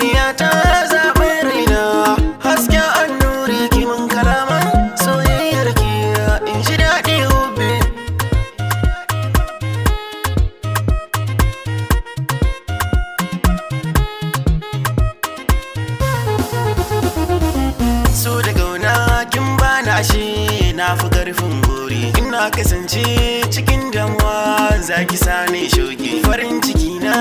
masoyiya ta zaɓi raina, hasken annuri kimin kalaman soyayyar ki in ji daɗi hobe. So da gauna kin bani ashe na fi ƙarfin gori, ina kasance cikin damuwa zaki sani shoki, farin ciki na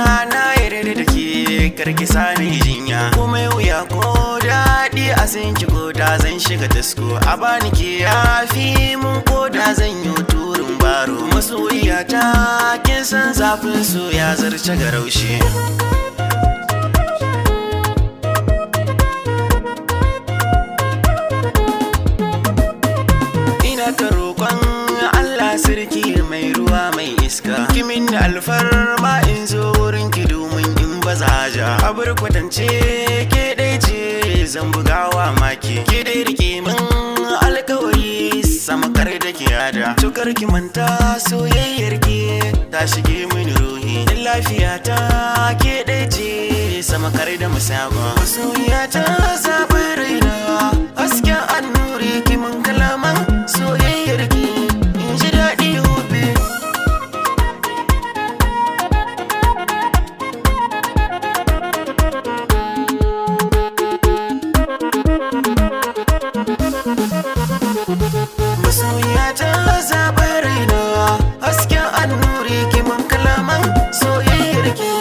yarda da ke karki sani jinya, komai wuya ko daɗi a san ki ko da zan shiga tasko, a bani ke yafi mun ko da zan yi turin baro, masoyiya ta kin san zafin so ya zarce garaushe. Ka roƙon Allah sarki mai ruwa mai iska, kimin da alfarma in zo wurin ki domin in baza ja, abar kwatance ke dai ce zan bugawa maki, ke dai rike min alkawari sama kar da ki yada, tukar ki manta soyayyar ki ta shige mini ruhi, lafiya ta ke dai ce sama kar da musaba, masoyiya ta zaɓi raina, hasken annuri kimin kalaman soyayyar ki in ji daɗi hobe. Masoyiya ta zaɓi raina, hasken annuri kimin kalaman soyayyar ki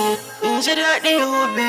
in ji daɗi hobe.